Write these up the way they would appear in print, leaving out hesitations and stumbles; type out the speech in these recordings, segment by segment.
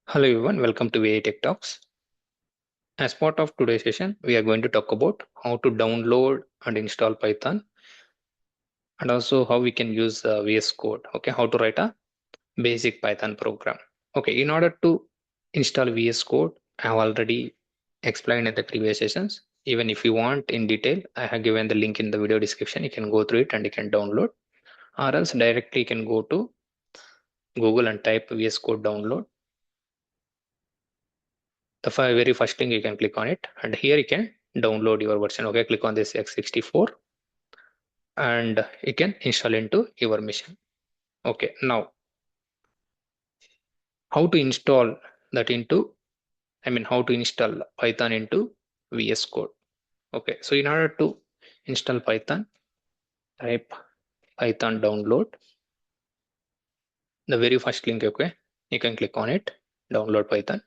Hello everyone, welcome to ViTech Talks. As part of today's session, we are going to talk about how to download and install Python and also how we can use VS Code. Okay, how to write a basic Python program. Okay, in order to install VS Code, I have already explained in the previous sessions. Even if you want in detail, I have given the link in the video description. You can go through it and you can download, or else directly you can go to Google and type VS Code download. The very first link you can click on it, and here you can download your version. Okay, click on this x64 and you can install into your machine. Okay, now how to install that into, how to install Python into VS Code. Okay, so in order to install Python, type Python download, the very first link. Okay, you can click on it, download Python.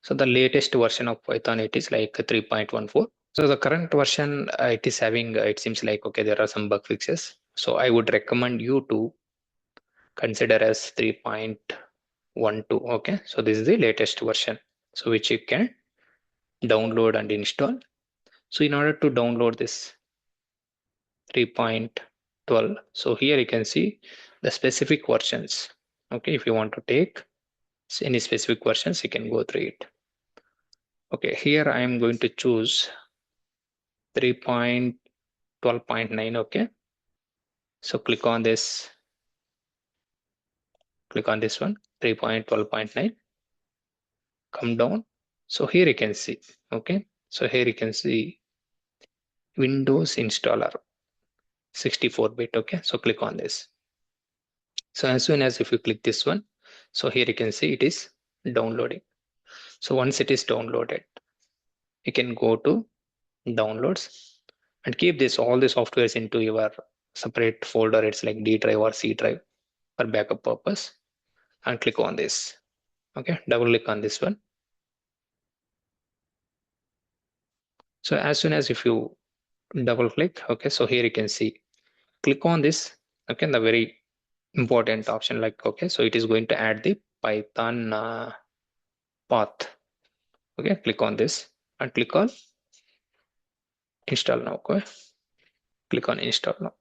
So the latest version of Python, it is like 3.14. So the current version, it is having, it seems like, okay, there are some bug fixes. So I would recommend you to consider as 3.12. Okay, so this is the latest version, so which you can download and install. So in order to download this 3.12, so here you can see the specific versions. Okay, if you want to take any specific versions, you can go through it. Okay, here I am going to choose 3.12.9. Okay, so click on this one, 3.12.9. Come down. So here you can see. Okay, so here you can see Windows installer 64-bit. Okay, so click on this. So as soon as if you click this one, so here you can see it is downloading. So once it is downloaded, you can go to downloads and keep this all the softwares into your separate folder. It's like D drive or C drive for backup purpose, and click on this. Okay, double click on this one. So as soon as if you double click, okay, so here you can see, click on this. Okay, the very important option, like, okay, so it is going to add the Python path. Okay, click on this and click on install now. Okay, click on install now.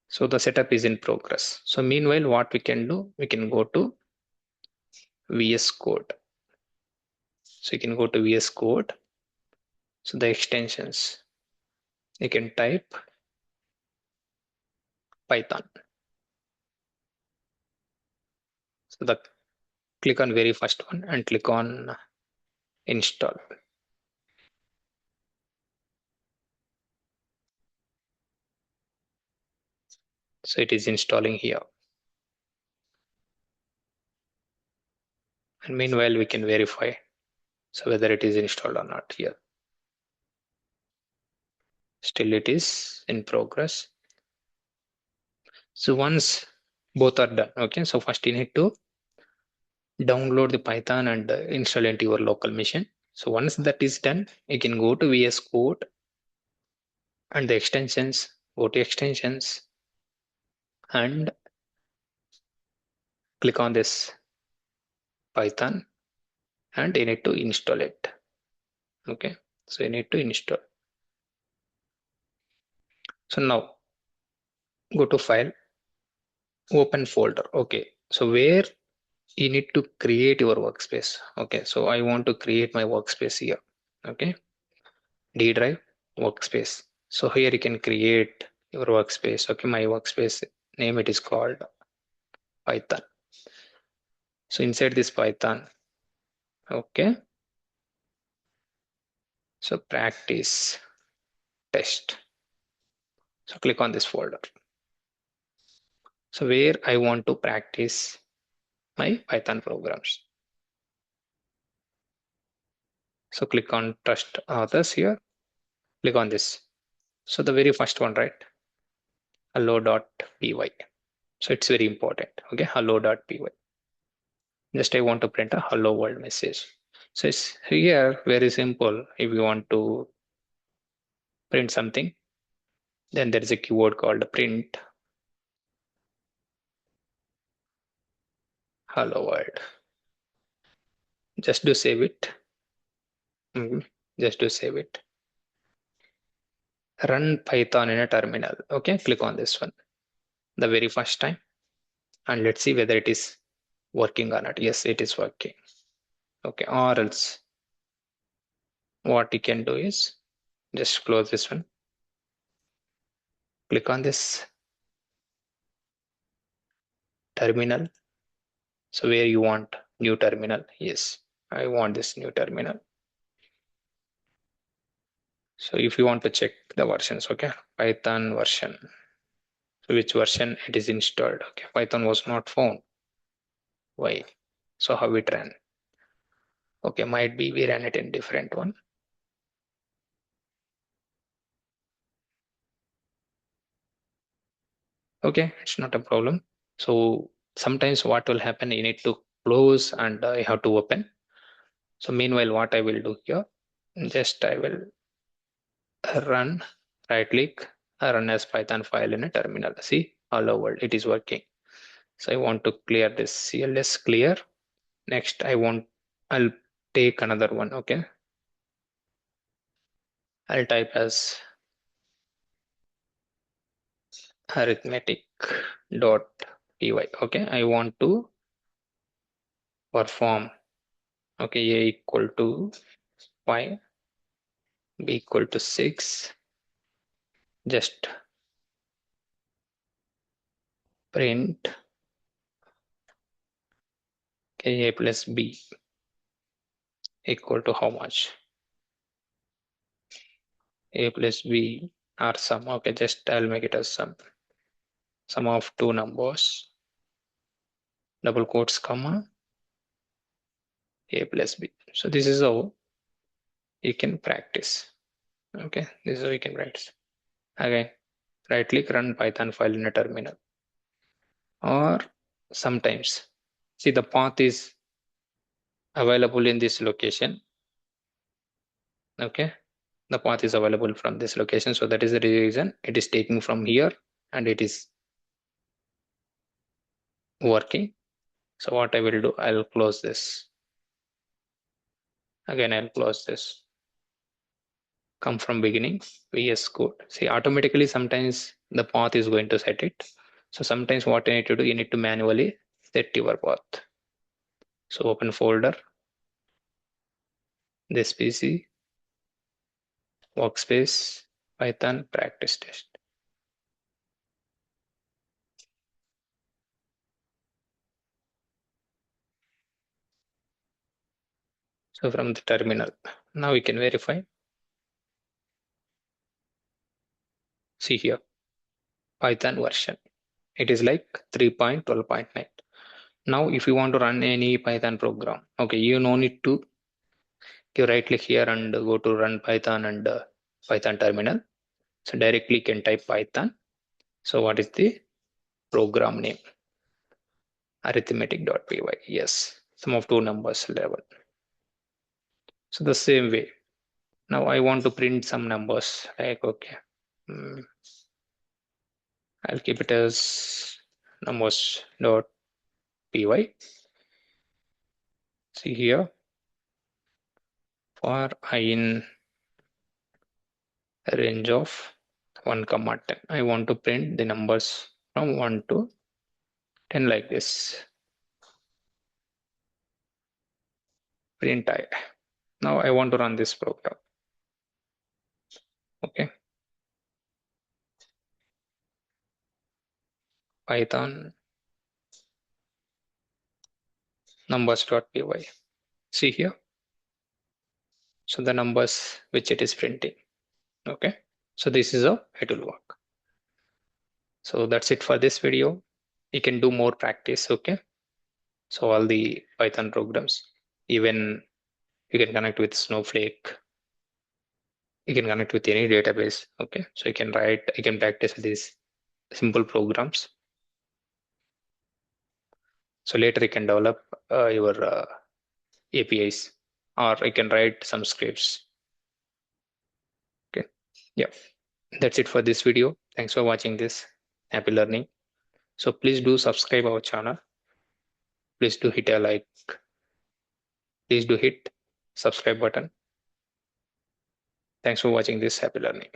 So the setup is in progress. So meanwhile, what we can do, we can go to VS Code. So you can go to VS Code. So the extensions, you can type Python. So the click on very first one and click on install. So it is installing here. And meanwhile, we can verify so whether it is installed or not here. Still it is in progress. So once both are done, okay, so first you need to download the Python and install into your local machine. So once that is done, you can go to VS Code and the extensions, go to extensions and click on this Python and you need to install it. Okay, so you need to install. So now go to file, open folder. Okay, so where you need to create your workspace. Okay, so I want to create my workspace here. Okay, D drive workspace. So here you can create your workspace. Okay, my workspace name, it is called Python. So inside this Python, okay, so practice test. So click on this folder. So where I want to practice my Python programs. So click on trust others here. Click on this. So the very first one, right? hello.py. So it's very important. Okay, hello.py. Just I want to print a hello world message. So it's here very simple. If you want to print something, then there is a keyword called print. hello world. Just to save it. Mhm. Just to save it. Run Python in a terminal. Okay, click on this one. The very first time. And let's see whether it is working or not. Yes, it is working. Okay, or else what you can do is just close this one. Click on this terminal. So where you want new terminal? Yes, I want this new terminal. So if you want to check the versions, okay, Python version. So which version it is installed? Okay, Python was not found. Why? So how it ran? Okay, might be we ran it in different one. Okay, it's not a problem. So sometimes what will happen, you need to close and you have to open. So meanwhile, what I will do here, just I will run, right click, run as Python file in a terminal. See, hello world, it is working. So I want to clear this CLS clear. Next, I'll take another one. Okay, I'll type as arithmetic dot py. Okay, I want to perform. Okay, a equal to 5, b equal to 6. Just print a plus b equal to how much? A plus b are sum. Okay, just I'll make it as sum of two numbers, double quotes, comma, a plus b. So this is how you can practice. Okay, this is how you can practice. Again, right click, run Python file in a terminal. Or sometimes, see, the path is available in this location. Okay, the path is available from this location. So that is the reason it is taking from here and it is working. So what I will do, I'll close this. Again, I'll close this. Come from beginning, VS Code. See, automatically sometimes the path is going to set it. So sometimes what you need to do, you need to manually set your path. So open folder, this PC, workspace, Python practice test. So from the terminal, now we can verify. See here, Python version. It is like 3.12.9. Now, if you want to run any Python program, okay, you no need to you right click here and go to run Python and Python terminal. So directly you can type Python. So what is the program name? Arithmetic.py. Yes, sum of two numbers level. So the same way. Now I want to print some numbers. Like okay, mm, I'll keep it as numbers.py. See here, for I in range of 1 comma 10. I want to print the numbers from 1 to 10 like this. Print I. Now I want to run this program. Okay. Python numbers.py. See here. So the numbers which it is printing. Okay. So this is how it will work. So that's it for this video. You can do more practice. Okay. So all the Python programs, even you can connect with Snowflake. You can connect with any database. Okay. So you can practice these simple programs. So later you can develop your APIs or you can write some scripts. Okay. Yeah. That's it for this video. Thanks for watching this. Happy learning. So please do subscribe our channel. Please do hit a like. Please do hit subscribe button. Thanks for watching this. Happy learning.